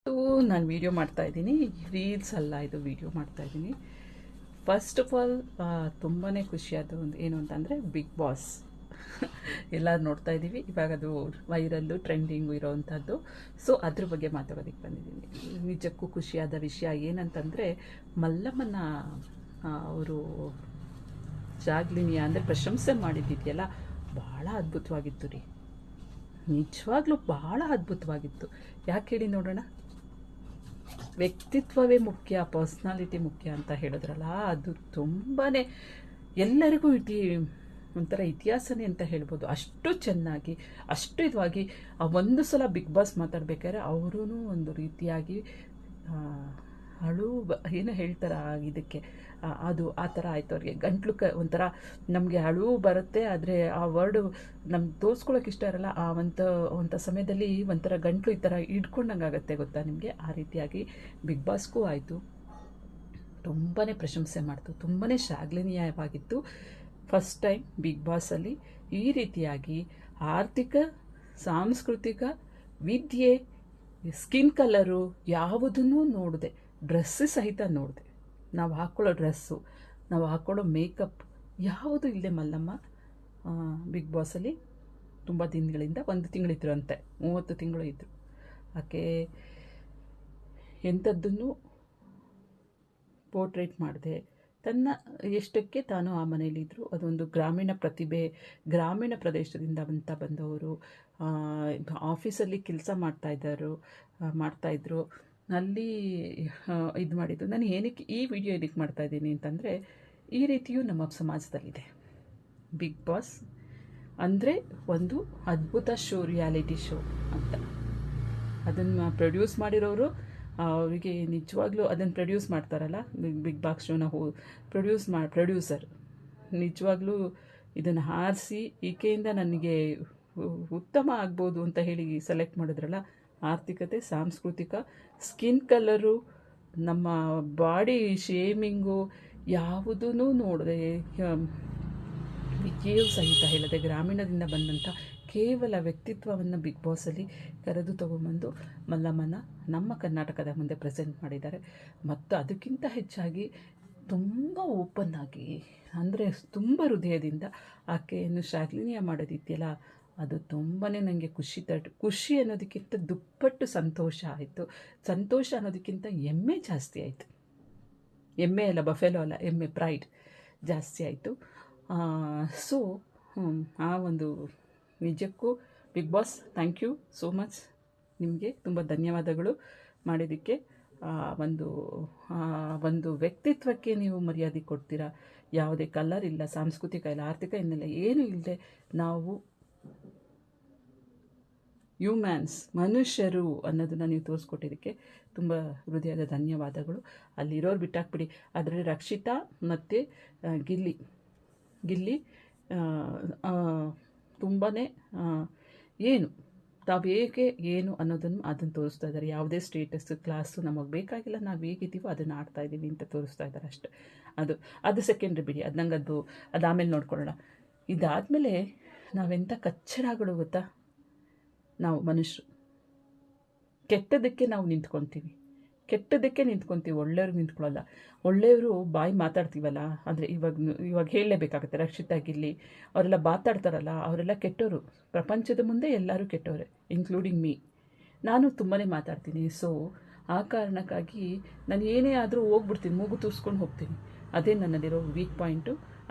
ನಾನು ವೀಡಿಯೋ ಮಾಡ್ತಾಯಿದ್ದೀನಿ, ರೀಲ್ಸ್ ಅಲ್ಲ ಇದು, ವೀಡಿಯೋ ಮಾಡ್ತಾಯಿದ್ದೀನಿ. ಫಸ್ಟ್ ಆಫ್ ಆಲ್ ತುಂಬಾ ಖುಷಿಯಾದ ಒಂದು ಏನು ಅಂತಂದರೆ ಬಿಗ್ ಬಾಸ್ ಎಲ್ಲರೂ ನೋಡ್ತಾ ಇದ್ದೀವಿ ಇವಾಗ. ಅದು ವೈರಲ್ಲು ಟ್ರೆಂಡಿಂಗು ಇರೋವಂಥದ್ದು. ಸೊ ಅದ್ರ ಬಗ್ಗೆ ಮಾತಾಡೋದಕ್ಕೆ ಬಂದಿದ್ದೀನಿ. ನಿಜಕ್ಕೂ ಖುಷಿಯಾದ ವಿಷಯ ಏನಂತಂದರೆ, ಮಲ್ಲಮ್ಮನ ಅವರು ಜಾಗ್ಲಿನಿ ಅಂದರೆ ಪ್ರಶಂಸೆ ಮಾಡಿದ್ದಿದೆಯಲ್ಲ, ಭಾಳ ಅದ್ಭುತವಾಗಿತ್ತು ರೀ. ನಿಜವಾಗ್ಲೂ ಭಾಳ ಅದ್ಭುತವಾಗಿತ್ತು. ಯಾಕೆ ಹೇಳಿ ನೋಡೋಣ. ವ್ಯಕ್ತಿತ್ವವೇ ಮುಖ್ಯ, ಪರ್ಸ್ನಾಲಿಟಿ ಮುಖ್ಯ ಅಂತ ಹೇಳಿದ್ರಲ್ಲ, ಅದು ತುಂಬಾ ಎಲ್ಲರಿಗೂ ಒಂಥರ ಇತಿಹಾಸನೇ ಅಂತ ಹೇಳ್ಬೋದು. ಅಷ್ಟು ಚೆನ್ನಾಗಿ, ಅಷ್ಟು ಇದಾಗಿ ಒಂದು ಸಲ ಬಿಗ್ ಬಾಸ್ ಮಾತಾಡ್ಬೇಕಾದ್ರೆ ಅವರೂ ಒಂದು ರೀತಿಯಾಗಿ ಏನು ಹೇಳ್ತಾರೆ ಇದಕ್ಕೆ, ಅದು ಆ ಥರ ಆಯಿತು ಅವ್ರಿಗೆ. ಗಂಟ್ಲು ಒಂಥರ ನಮಗೆ ಅಳು ಬರುತ್ತೆ, ಆದರೆ ಆ ವರ್ಡು ನಮ್ಗೆ ತೋರಿಸ್ಕೊಳಕ್ಕೆ ಇಷ್ಟ ಇರಲ್ಲ. ಒಂಥ ಸಮಯದಲ್ಲಿ ಒಂಥರ ಗಂಟ್ಲು ಈ ಥರ ಹಿಡ್ಕೊಂಡಂಗೆ ಆಗುತ್ತೆ, ಗೊತ್ತಾ ನಿಮಗೆ. ಆ ರೀತಿಯಾಗಿ ಬಿಗ್ ಬಾಸ್ಗೂ ಆಯಿತು. ತುಂಬಾ ಪ್ರಶಂಸೆ ಮಾಡ್ತು, ತುಂಬಾ ಶ್ಲಾಘನೀಯವಾಗಿತ್ತು. ಫಸ್ಟ್ ಟೈಮ್ ಬಿಗ್ ಬಾಸಲ್ಲಿ ಈ ರೀತಿಯಾಗಿ ಆರ್ಥಿಕ, ಸಾಂಸ್ಕೃತಿಕ, ವಿದ್ಯೆ, ಸ್ಕಿನ್ ಕಲರು ಯಾವುದನ್ನೂ ನೋಡಿದೆ. ಡ್ರೆಸ್ಸು ಸಹಿತ ನೋಡಿದೆ. ನಾವು ಹಾಕ್ಕೊಳ್ಳೋ ಡ್ರೆಸ್ಸು, ನಾವು ಹಾಕ್ಕೊಳ್ಳೋ ಮೇಕಪ್ ಯಾವುದು ಇಲ್ಲದೆ ಮಲ್ಲಮ್ಮ ಬಿಗ್ ಬಾಸಲ್ಲಿ ತುಂಬ ದಿನಗಳಿಂದ, 1 ತಿಂಗಳಿದ್ರು ಅಂತೆ, 30 ತಿಂಗಳು ಇದ್ದರು ಆಕೆ. ಎಂಥದ್ದನ್ನು ಪೋರ್ಟ್ರೇಟ್ ಮಾಡಿದೆ, ತನ್ನ ಎಷ್ಟಕ್ಕೆ ತಾನು ಆ ಮನೆಯಲ್ಲಿದ್ದರು. ಅದೊಂದು ಗ್ರಾಮೀಣ ಪ್ರತಿಭೆ, ಗ್ರಾಮೀಣ ಪ್ರದೇಶದಿಂದ ಬಂದವರು, ಆಫೀಸಲ್ಲಿ ಕೆಲಸ ಮಾಡ್ತಾಯಿದ್ರು. ಅಲ್ಲಿ ಇದು ಮಾಡಿದ್ದು. ನಾನು ಏನಕ್ಕೆ ಈ ವಿಡಿಯೋ ಏನಕ್ಕೆ ಮಾಡ್ತಾಯಿದ್ದೀನಿ ಅಂತಂದರೆ, ಈ ರೀತಿಯೂ ನಮ್ಮ ಸಮಾಜದಲ್ಲಿದೆ. ಬಿಗ್ ಬಾಸ್ ಅಂದರೆ ಒಂದು ಅದ್ಭುತ ಶೋ, ರಿಯಾಲಿಟಿ ಶೋ ಅಂತ. ಅದನ್ನು ಪ್ರೊಡ್ಯೂಸ್ ಮಾಡಿರೋರು, ಅವರಿಗೆ ನಿಜವಾಗ್ಲೂ ಅದನ್ನು ಪ್ರೊಡ್ಯೂಸ್ ಮಾಡ್ತಾರಲ್ಲ, ಬಿಗ್ ಬಾಸ್ ಶೋನ ಪ್ರೊಡ್ಯೂಸರ್ ನಿಜವಾಗ್ಲೂ ಇದನ್ನು ಆರಿಸಿ ಈಕೆಯಿಂದ ನನಗೆ ಉತ್ತಮ ಆಗ್ಬೋದು ಅಂತ ಹೇಳಿ ಸೆಲೆಕ್ಟ್ ಮಾಡಿದ್ರಲ್ಲ. ಆರ್ಥಿಕತೆ, ಸಾಂಸ್ಕೃತಿಕ, ಸ್ಕಿನ್ ಕಲರು, ನಮ್ಮ ಬಾಡಿ ಶೇಮಿಂಗು ಯಾವುದೂ ನೋಡದೆ, ವಿದ್ಯೆಯೂ ಸಹಿತ ಹೇಳದೆ, ಗ್ರಾಮೀಣದಿಂದ ಬಂದಂಥ ಕೇವಲ ವ್ಯಕ್ತಿತ್ವವನ್ನು ಬಿಗ್ ಬಾಸಲ್ಲಿ ಕರೆದು ತಗೊಂಬಂದು ಮಲ್ಲಮ್ಮನ ನಮ್ಮ ಕರ್ನಾಟಕದ ಮುಂದೆ ಪ್ರೆಸೆಂಟ್ ಮಾಡಿದ್ದಾರೆ. ಮತ್ತು ಅದಕ್ಕಿಂತ ಹೆಚ್ಚಾಗಿ ತುಂಬ ಓಪನ್ ಆಗಿ, ಅಂದರೆ ತುಂಬ ಹೃದಯದಿಂದ ಆಕೆಯನ್ನು ಶ್ಲಾಘನೀಯ ಮಾಡೋದಿದೆಯಲ್ಲ, ಅದು ತುಂಬಾ ನನಗೆ ಖುಷಿ ಅನ್ನೋದಕ್ಕಿಂತ ದುಪ್ಪಟ್ಟು ಸಂತೋಷ ಆಯಿತು. ಸಂತೋಷ ಅನ್ನೋದಕ್ಕಿಂತ ಹೆಮ್ಮೆ ಜಾಸ್ತಿ ಆಯಿತು. ಹೆಮ್ಮೆ ಅಲ್ಲ, ಬಫೆಲೋ ಅಲ್ಲ, ಹೆಮ್ಮೆ, ಪ್ರೈಡ್ ಜಾಸ್ತಿ ಆಯಿತು. ಸೊ ಆ ಒಂದು ನಿಜಕ್ಕೂ big boss, thank you so much. ನಿಮಗೆ ತುಂಬ ಧನ್ಯವಾದಗಳು ಮಾಡಿದ್ದಕ್ಕೆ. ಒಂದು ವ್ಯಕ್ತಿತ್ವಕ್ಕೆ ನೀವು ಮರ್ಯಾದೆ ಕೊಡ್ತೀರಾ. ಯಾವುದೇ ಕಲರ್ ಇಲ್ಲ, ಸಾಂಸ್ಕೃತಿಕ ಇಲ್ಲ, ಆರ್ಥಿಕ ಇನ್ನಿಲ್ಲ, ಏನೂ ಇಲ್ಲದೆ ನಾವು ಹ್ಯೂಮ್ಯಾನ್ಸ್, ಮನುಷ್ಯರು ಅನ್ನೋದನ್ನು ನೀವು ತೋರಿಸ್ಕೊಟ್ಟಿದ್ದಕ್ಕೆ ತುಂಬ ಹೃದಯದ ಧನ್ಯವಾದಗಳು. ಅಲ್ಲಿರೋರು ಬಿಟ್ಟಾಕ್ಬಿಡಿ. ಅದರಲ್ಲಿ ರಕ್ಷಿತಾ ಮತ್ತು ಗಿಲ್ಲಿ ತುಂಬಾ ಏನು ತಾವು ಹೇಗೆ ಏನು ಅದನ್ನು ತೋರಿಸ್ತಾ ಇದ್ದಾರೆ. ಯಾವುದೇ ಸ್ಟೇಟಸ್, ಕ್ಲಾಸು ನಮಗೆ ಬೇಕಾಗಿಲ್ಲ, ನಾವು ಹೇಗಿದ್ದೀವೋ ಅದನ್ನು ಆಡ್ತಾಯಿದ್ದೀವಿ ಅಂತ ತೋರಿಸ್ತಾ ಇದ್ದಾರೆ ಅಷ್ಟೆ. ಅದು ಸೆಕೆಂಡ್ರಿ ಬಿಡಿ, ಅದು ಆಮೇಲೆ ನೋಡ್ಕೊಳ್ಳೋಣ. ಇದಾದಮೇಲೆ ನಾವೆಂಥ ಕಚ್ಚಡಗಳು ಗೊತ್ತಾ. ನಾವು ಮನುಷ್ಯರು ಕೆಟ್ಟದಕ್ಕೆ ನಾವು ನಿಂತ್ಕೊತೀವಿ, ಒಳ್ಳೆಯವ್ರಿಗೆ ನಿಂತ್ಕೊಳ್ಳಲ್ಲ. ಒಳ್ಳೆಯವರು ಬಾಯಿ ಮಾತಾಡ್ತೀವಲ್ಲ, ಅಂದರೆ ಇವಾಗ ಹೇಳಲೇಬೇಕಾಗುತ್ತೆ. ರಕ್ಷಿತಾ, ಗಿಲ್ಲಿ ಅವರೆಲ್ಲ ಮಾತಾಡ್ತಾರಲ್ಲ, ಅವರೆಲ್ಲ ಕೆಟ್ಟವರು. ಪ್ರಪಂಚದ ಮುಂದೆ ಎಲ್ಲರೂ ಕೆಟ್ಟವರೇ, ಇನ್ಕ್ಲೂಡಿಂಗ್ ಮೀ. ನಾನು ತುಂಬಾ ಮಾತಾಡ್ತೀನಿ. ಸೊ ಆ ಕಾರಣಕ್ಕಾಗಿ ನಾನು ಏನೇ ಆದರೂ ಹೋಗ್ಬಿಡ್ತೀನಿ, ಮೂಗು ತೂರಿಸ್ಕೊಂಡು ಹೋಗ್ತೀನಿ. ಅದೇ ನನ್ನಲ್ಲಿರೋ ವೀಕ್ ಪಾಯಿಂಟು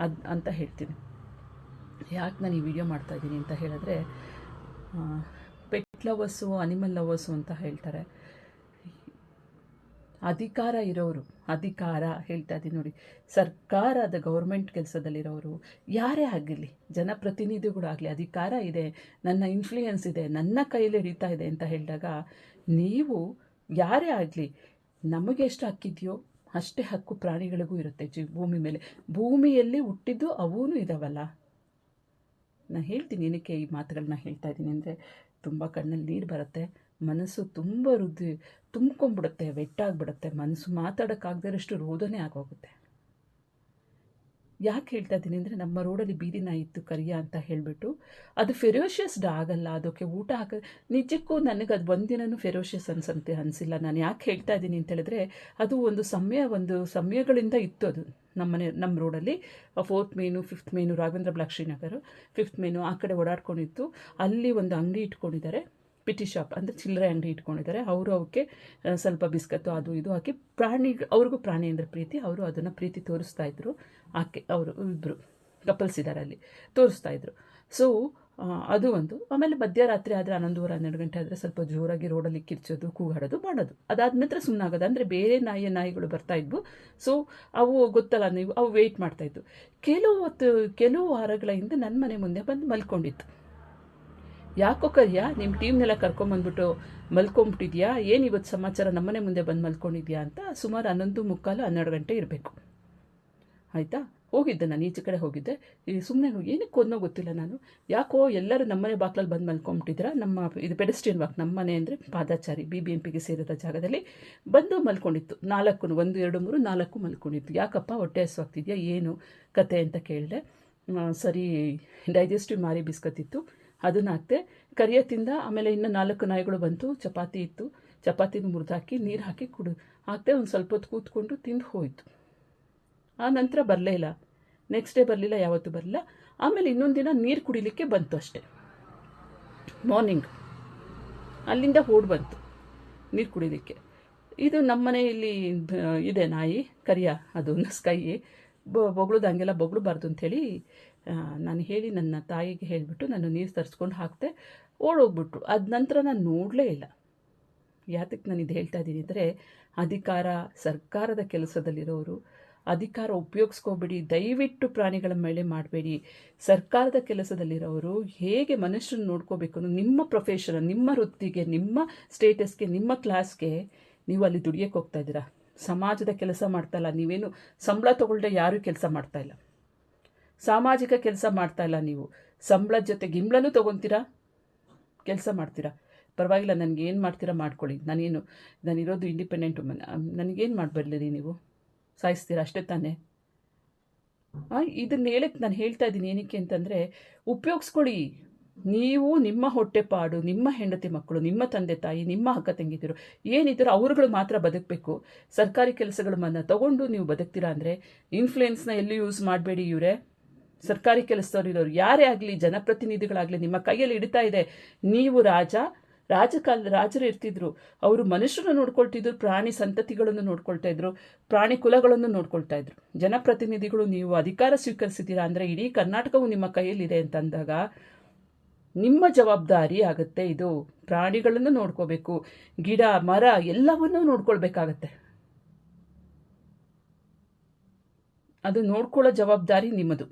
ಅಂತ ಹೇಳ್ತೀನಿ. ಯಾಕೆ ನಾನು ಈ ವಿಡಿಯೋ ಮಾಡ್ತಾಯಿದ್ದೀನಿ ಅಂತ ಹೇಳಿದ್ರೆ, ಪೆಟ್ ಲವರ್ಸು, ಅನಿಮಲ್ ಲವರ್ಸು ಅಂತ ಹೇಳ್ತಾರೆ. ಅಧಿಕಾರ ಇರೋರು, ಅಧಿಕಾರ ಹೇಳ್ತಾ ಇದ್ದೀನಿ ನೋಡಿ, ಸರ್ಕಾರದ ಗೌರ್ಮೆಂಟ್ ಕೆಲಸದಲ್ಲಿರೋರು ಯಾರೇ ಆಗಲಿ, ಜನಪ್ರತಿನಿಧಿಗಳಾಗಲಿ, ಅಧಿಕಾರ ಇದೆ, ನನ್ನ ಇನ್ಫ್ಲೂಯೆನ್ಸ್ ಇದೆ, ನನ್ನ ಕೈಯಲ್ಲಿ ಹಿಡಿತಾ ಇದೆ ಅಂತ ಹೇಳಿದಾಗ, ನೀವು ಯಾರೇ ಆಗಲಿ, ನಮಗೆ ಎಷ್ಟು ಹಕ್ಕಿದೆಯೋ ಅಷ್ಟೇ ಹಕ್ಕು ಪ್ರಾಣಿಗಳಿಗೂ ಇರುತ್ತೆ. ಭೂಮಿ ಮೇಲೆ, ಭೂಮಿಯಲ್ಲಿ ಹುಟ್ಟಿದ್ದು ಅವೂ ಇದಾವಲ್ಲ. ನಾನು ಹೇಳ್ತೀನಿ, ಏನಕ್ಕೆ ಈ ಮಾತುಗಳನ್ನ ಹೇಳ್ತಾ ಇದ್ದೀನಿ ಅಂದರೆ, ತುಂಬ ಕಣ್ಣಲ್ಲಿ ನೀರು ಬರುತ್ತೆ, ಮನಸ್ಸು ತುಂಬ ತುಂಬ್ಕೊಂಡ್ಬಿಡುತ್ತೆ, ವೆಟ್ಟಾಗಿಬಿಡುತ್ತೆ, ಮನಸ್ಸು ಮಾತಾಡೋಕ್ಕಾಗದಿರೋಷ್ಟು ರೋದನೆ ಆಗೋಗುತ್ತೆ. ಯಾಕೆ ಹೇಳ್ತಾ ಇದ್ದೀನಿ ಅಂದರೆ, ನಮ್ಮ ರೋಡಲ್ಲಿ ಬೀದಿ ನಾಯಿ ಇತ್ತು ಕರಿಯ ಅಂತ ಹೇಳಿಬಿಟ್ಟು, ಅದು ಫೆರೋಷಿಯಸ್ ಆಗಲ್ಲ, ಅದಕ್ಕೆ ಊಟ ಹಾಕ ನಿಜಕ್ಕೂ ನನಗೆ ಅದು ಒಂದಿನೂ ಫೆರೋಷಿಯಸ್ ಅನಿಸಿಲ್ಲ. ನಾನು ಯಾಕೆ ಹೇಳ್ತಾ ಇದ್ದೀನಿ ಅಂತ ಹೇಳಿದ್ರೆ, ಅದು ಒಂದು ಸಮಯಗಳಿಂದ ಇತ್ತು ಅದು ನಮ್ಮ ರೋಡಲ್ಲಿ. 4th main 5th main Raghavendra block Srinagar 5th main ಆ ಕಡೆ ಓಡಾಡ್ಕೊಂಡಿತ್ತು. ಅಲ್ಲಿ ಒಂದು ಅಂಗಡಿ ಇಟ್ಕೊಂಡಿದ್ದಾರೆ, ಪಿಟಿ ಶಾಪ್ ಅಂದರೆ ಚಿಲ್ಲರೆ ಅಂಗಡಿ ಇಟ್ಕೊಂಡಿದ್ದಾರೆ. ಅವರು ಅವಕ್ಕೆ ಸ್ವಲ್ಪ ಬಿಸ್ಕತ್ತು ಅದು ಇದು ಹಾಕಿ ಅವ್ರಿಗೂ ಪ್ರಾಣಿ ಅಂದರೆ ಪ್ರೀತಿ, ಅವರು ಅದನ್ನು ಪ್ರೀತಿ ತೋರಿಸ್ತಾ ಇದ್ರು. ಅವರು ಇಬ್ಬರು ಕಪಲ್ಸ್ ಇದ್ದಾರೆ ಅಲ್ಲಿ, ತೋರಿಸ್ತಾ ಇದ್ರು. ಸೊ ಅದು ಒಂದು. ಆಮೇಲೆ ಮಧ್ಯರಾತ್ರಿ ಆದರೆ 11:30-12 ಗಂಟೆ ಆದರೆ ಸ್ವಲ್ಪ ಜೋರಾಗಿ ರೋಡಲ್ಲಿ ಕಿರ್ಚೋದು, ಕೂಗಾಡೋದು ಮಾಡೋದು. ಅದಾದ ನಂತರ ಸುಮ್ಮನಾಗೋದು. ಅಂದರೆ ಬೇರೆ ನಾಯಿಗಳು ಬರ್ತಾ ಇದ್ವು. ಸೊ ಅವು ಗೊತ್ತಲ್ಲ ನೀವು, ಅವು ವೆಯ್ಟ್ ಮಾಡ್ತಾಯಿದ್ವು. ಕೆಲವು ವಾರಗಳ ಹಿಂದೆ ನನ್ನ ಮನೆ ಮುಂದೆ ಬಂದು ಮಲ್ಕೊಂಡಿತ್ತು. ಯಾಕೋ ಕರಿಯ ನಿಮ್ಮ ಟೀಮ್ನೆಲ್ಲ ಕರ್ಕೊಂಬಂದ್ಬಿಟ್ಟು ಮಲ್ಕೊಂಬಿಟ್ಟಿದ್ಯಾ, ಏನು ಇವತ್ತು ಸಮಾಚಾರ, ನಮ್ಮನೆ ಮುಂದೆ ಬಂದು ಮಲ್ಕೊಂಡಿದ್ಯಾ ಅಂತ. ಸುಮಾರು 11:45-12 ಗಂಟೆ ಇರಬೇಕು. ಆಯಿತಾ, ಹೋಗಿದ್ದೆ ನಾನು, ಈಚೆ ಕಡೆ ಹೋಗಿದ್ದೆ. ಸುಮ್ಮನೆ ಏನಕ್ಕೆ ಒಂದೋ ಗೊತ್ತಿಲ್ಲ, ನಾನು ಯಾಕೋ ಎಲ್ಲರೂ ನಮ್ಮನೆ ಬಾಕ್ಲಲ್ಲಿ ಬಂದು ಮಲ್ಕೊಂಬಿಟ್ಟಿದ್ದೀರಾ. ಇದು ಪೆಡೆಸ್ಟ್ರಿಯನ್ ವಾಕ್, ನಮ್ಮ ಮನೆ ಅಂದರೆ ಪಾದಾಚಾರಿ BBMPಗೆ ಸೇರಿದ ಜಾಗದಲ್ಲಿ ಬಂದು ಮಲ್ಕೊಂಡಿತ್ತು. 4 1 2 3 4 ಮಲ್ಕೊಂಡಿತ್ತು. ಯಾಕಪ್ಪ ಹೊಟ್ಟೆ ಹಸುವಾಗ್ತಿದ್ಯಾ, ಏನು ಕತೆ ಅಂತ ಕೇಳಿದೆ. ಸರಿ, ಡೈಜೆಸ್ಟಿವ್ ಮಾರಿ ಬಿಸ್ಕತ್ತಿತ್ತು, ಅದನ್ನು ಹಾಕ್ತೆ, ಕರಿಯ ತಿಂದ. ಆಮೇಲೆ ಇನ್ನು 4 ನಾಯಿಗಳು ಬಂತು, ಚಪಾತಿ ಇತ್ತು, ಚಪಾತಿನ ಮುರಿದಾಕಿ ನೀರು ಹಾಕಿ ಹಾಕ್ತೆ. ಒಂದು ಸ್ವಲ್ಪ ಹೊತ್ತು ಕೂತ್ಕೊಂಡು ತಿಂದು ಹೋಯಿತು. ಆ ನಂತರ ಬರಲೇ ಇಲ್ಲ, ನೆಕ್ಸ್ಟ್ ಡೇ ಬರಲಿಲ್ಲ, ಯಾವತ್ತೂ ಬರಲಿಲ್ಲ. ಆಮೇಲೆ ಇನ್ನೊಂದು ದಿನ ನೀರು ಕುಡಿಲಿಕ್ಕೆ ಬಂತು ಅಷ್ಟೆ, ಮಾರ್ನಿಂಗ್ ಅಲ್ಲಿಂದ ಓಡ್ ಬಂತು ನೀರು ಕುಡಿಲಿಕ್ಕೆ. ಇದು ನಮ್ಮ ಮನೆಯಲ್ಲಿ ಇದೆ ನಾಯಿ ಕರಿಯ, ಅದು ಸ್ಕೈ. ಬೊಗಳೋದು ಹಂಗೆಲ್ಲ ಬೊಗಳಬಾರ್ದು ಅಂಥೇಳಿ ನಾನು ಹೇಳಿ ನನ್ನ ತಾಯಿಗೆ ಹೇಳಿಬಿಟ್ಟು ನಾನು ನೀರು ತರಿಸ್ಕೊಂಡು ಹಾಕ್ತೆ. ಓಡೋಗ್ಬಿಟ್ರು. ಅದ ನಂತರ ನಾನು ನೋಡಲೇ ಇಲ್ಲ. ಯಾತಕ್ಕೆ ನಾನು ಇದು ಹೇಳ್ತಾ ಇದ್ದೀನಿ ಅಂದರೆ, ಸರ್ಕಾರದ ಕೆಲಸದಲ್ಲಿರೋರು ಅಧಿಕಾರ ಉಪಯೋಗಿಸ್ಕೋಬೇಡಿ, ದಯವಿಟ್ಟು ಪ್ರಾಣಿಗಳ ಮೇಲೆ ಮಾಡಬೇಡಿ. ಸರ್ಕಾರದ ಕೆಲಸದಲ್ಲಿರೋರು ಹೇಗೆ ಮನುಷ್ಯರನ್ನ ನೋಡ್ಕೋಬೇಕು, ನಿಮ್ಮ ಪ್ರೊಫೆಷನ್, ನಿಮ್ಮ ವೃತ್ತಿಗೆ, ನಿಮ್ಮ ಸ್ಟೇಟಸ್ಗೆ, ನಿಮ್ಮ ಕ್ಲಾಸ್ಗೆ ನೀವು ಅಲ್ಲಿ ದುಡಿಯೋಕ್ಕೆ ಹೋಗ್ತಾ ಇದ್ದೀರಾ. ಸಮಾಜದ ಕೆಲಸ ಮಾಡ್ತಾಯಿಲ್ಲ. ನೀವೇನು ಸಂಬಳ ತೊಗೊಳ್ದೆ ಯಾರೂ ಕೆಲಸ ಮಾಡ್ತಾಯಿಲ್ಲ, ಸಾಮಾಜಿಕ ಕೆಲಸ ಮಾಡ್ತಾಯಿಲ್ಲ. ನೀವು ಸಂಬಳದ ಜೊತೆ ಗಿಂಬಳನೂ ತೊಗೊತೀರಾ, ಕೆಲಸ ಮಾಡ್ತೀರಾ. ಪರವಾಗಿಲ್ಲ, ನನಗೇನು ಮಾಡ್ತೀರಾ ಮಾಡ್ಕೊಳ್ಳಿ, ನಾನಿರೋದು ಇಂಡಿಪೆಂಡೆಂಟ್ ವುಮನ್, ನನಗೇನು ಮಾಡಬರ್ಲಿರಿ, ನೀವು ಸಾಯಿಸ್ತೀರಾ ಅಷ್ಟೇ ತಾನೇ. ಇದನ್ನ ಹೇಳಕ್ಕೆ ನಾನು ಹೇಳ್ತಾ ಇದ್ದೀನಿ ಏನಕ್ಕೆ ಅಂತಂದರೆ, ಉಪಯೋಗಿಸ್ಕೊಳ್ಳಿ. ನೀವು ನಿಮ್ಮ ಹೊಟ್ಟೆಪಾಡು, ನಿಮ್ಮ ಹೆಂಡತಿ ಮಕ್ಕಳು, ನಿಮ್ಮ ತಂದೆ ತಾಯಿ, ನಿಮ್ಮ ಅಕ್ಕ ತಂಗಿದಿರು ಏನಿದ್ರು ಅವ್ರುಗಳು ಮಾತ್ರ ಬದುಕಬೇಕು. ಸರ್ಕಾರಿ ಕೆಲಸಗಳನ್ನ ತಗೊಂಡು ನೀವು ಬದುಕ್ತೀರಾ ಅಂದರೆ ಇನ್ಫ್ಲೂಯೆನ್ಸ್ನ ಎಲ್ಲಿ ಯೂಸ್ ಮಾಡಬೇಡಿ. ಇವರೇ ಸರ್ಕಾರಿ ಕೆಲಸದವರಿರೋರು ಯಾರೇ ಆಗಲಿ, ಜನಪ್ರತಿನಿಧಿಗಳಾಗಲಿ, ನಿಮ್ಮ ಕೈಯಲ್ಲಿ ಹಿಡಿತಾ ಇದೆ. ನೀವು ರಾಜರು ಇರ್ತಿದ್ರು, ಅವರು ಮನುಷ್ಯರನ್ನು ನೋಡ್ಕೊಳ್ತಿದ್ರು, ಪ್ರಾಣಿ ಸಂತತಿಗಳನ್ನು ನೋಡ್ಕೊಳ್ತಾ ಇದ್ರು, ಪ್ರಾಣಿ ಕುಲಗಳನ್ನು ನೋಡ್ಕೊಳ್ತಾ ಇದ್ರು. ಜನಪ್ರತಿನಿಧಿಗಳು ನೀವು ಅಧಿಕಾರ ಸ್ವೀಕರಿಸಿದ್ದೀರಾ ಅಂದರೆ ಇಡೀ ಕರ್ನಾಟಕವು ನಿಮ್ಮ ಕೈಯಲ್ಲಿದೆ ಅಂತಂದಾಗ ನಿಮ್ಮ ಜವಾಬ್ದಾರಿ ಆಗುತ್ತೆ. ಇದು ಪ್ರಾಣಿಗಳನ್ನು ನೋಡ್ಕೋಬೇಕು, ಗಿಡ ಮರ ಎಲ್ಲವನ್ನೂ ನೋಡ್ಕೊಳ್ಬೇಕಾಗತ್ತೆ. ಅದು ನೋಡ್ಕೊಳ್ಳೋ ಜವಾಬ್ದಾರಿ ನಿಮ್ಮದು.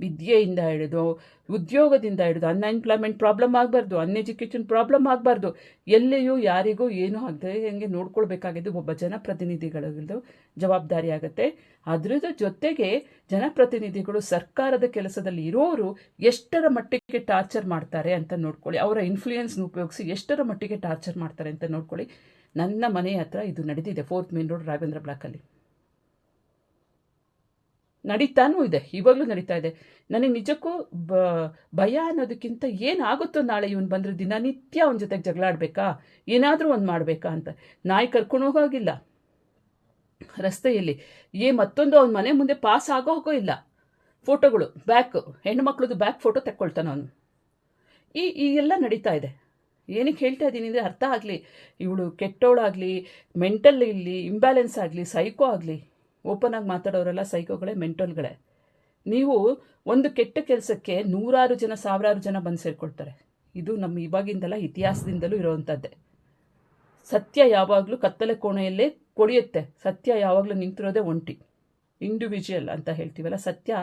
ವಿದ್ಯೆಯಿಂದ ಹಿಡಿದು ಉದ್ಯೋಗದಿಂದ ಹಿಡಿದು ಅನ್ಎಂಪ್ಲಾಯ್ಮೆಂಟ್ ಪ್ರಾಬ್ಲಮ್ ಆಗಬಾರ್ದು, ಅನ್ಎಜುಕೇಷನ್ ಪ್ರಾಬ್ಲಮ್ ಆಗಬಾರ್ದು. ಎಲ್ಲಿಯೂ ಯಾರಿಗೂ ಏನೂ ಆಗದೆ ಹೆಂಗೆ ನೋಡ್ಕೊಳ್ಬೇಕಾಗಿದ್ದು ಒಬ್ಬ ಜನಪ್ರತಿನಿಧಿಗಳದ್ದು ಜವಾಬ್ದಾರಿ ಆಗುತ್ತೆ. ಅದರ ಜೊತೆಗೆ ಜನಪ್ರತಿನಿಧಿಗಳು ಸರ್ಕಾರದ ಕೆಲಸದಲ್ಲಿ ಇರೋರು ಎಷ್ಟರ ಮಟ್ಟಿಗೆ ಟಾರ್ಚರ್ ಮಾಡ್ತಾರೆ ಅಂತ ನೋಡ್ಕೊಳ್ಳಿ. ಅವರ ಇನ್ಫ್ಲೂಯೆನ್ಸ್ನ ಉಪಯೋಗಿಸಿ ಎಷ್ಟರ ಮಟ್ಟಿಗೆ ಟಾರ್ಚರ್ ಮಾಡ್ತಾರೆ ಅಂತ ನೋಡ್ಕೊಳ್ಳಿ. ನನ್ನ ಮನೆ ಹತ್ರ ಇದು ನಡೆದಿದೆ, 4th ಮೇನ್ ರೋಡ್ ರಾಘವೇಂದ್ರ ಬ್ಲಾಕಲ್ಲಿ ನಡೀತಾನೂ ಇದೆ, ಇವಾಗಲೂ ನಡೀತಾ ಇದೆ. ನನಗೆ ನಿಜಕ್ಕೂ ಭಯ ಅನ್ನೋದಕ್ಕಿಂತ ಏನಾಗುತ್ತೋ ನಾಳೆ ಇವನು ಬಂದರೆ ದಿನನಿತ್ಯ ಅವನ ಜೊತೆಗೆ ಜಗಳ ಆಡಬೇಕಾ, ಏನಾದರೂ ಒಂದು ಮಾಡಬೇಕಾ ಅಂತ. ನಾಯಿ ಕರ್ಕೊಂಡು ಹೋಗೋಗಿಲ್ಲ ರಸ್ತೆಯಲ್ಲಿ, ಮತ್ತೊಂದು ಅವನ ಮನೆ ಮುಂದೆ ಪಾಸ್ ಹೋಗೋ ಇಲ್ಲ. ಫೋಟೋಗಳು ಹೆಣ್ಣುಮಕ್ಳದ್ದು ಬ್ಯಾಕ್ ಫೋಟೋ ತೆಕ್ಕೊಳ್ತಾನೆ ಅವನು. ಈ ಎಲ್ಲ ನಡೀತಾ ಇದೆ. ಏನಕ್ಕೆ ಹೇಳ್ತಾ ಇದ್ದೀನಿ ಅಂದರೆ, ಅರ್ಥ ಆಗಲಿ, ಇವಳು ಕೆಟ್ಟವಳಾಗಲಿ, ಮೆಂಟಲ್ ಇಲ್ಲಿ ಇಂಬ್ಯಾಲೆನ್ಸ್ ಆಗಲಿ, ಸೈಕೋ ಆಗಲಿ, ಓಪನ್ ಆಗಿ ಮಾತಾಡೋರೆಲ್ಲ ಸೈಕೋಗಳೇ, ಮೆಂಟಲ್ಗಳೇ. ನೀವು ಒಂದು ಕೆಟ್ಟ ಕೆಲಸಕ್ಕೆ 100 ಜನ 1000 ಜನ ಬಂದು ಸೇರಿಕೊಳ್ತಾರೆ. ಇದು ನಮ್ಮ ಇವಾಗಿಂದಲ್ಲ, ಇತಿಹಾಸದಿಂದಲೂ ಇರೋವಂಥದ್ದೇ. ಸತ್ಯ ಯಾವಾಗಲೂ ಕತ್ತಲೆ ಕೋಣೆಯಲ್ಲೇ ಕೊಡಿಯುತ್ತೆ. ಸತ್ಯ ಯಾವಾಗಲೂ ನಿಂತಿರೋದೇ ಒಂಟಿ, ಇಂಡಿವಿಜುವಲ್ ಅಂತ ಹೇಳ್ತೀವಲ್ಲ, ಸತ್ಯ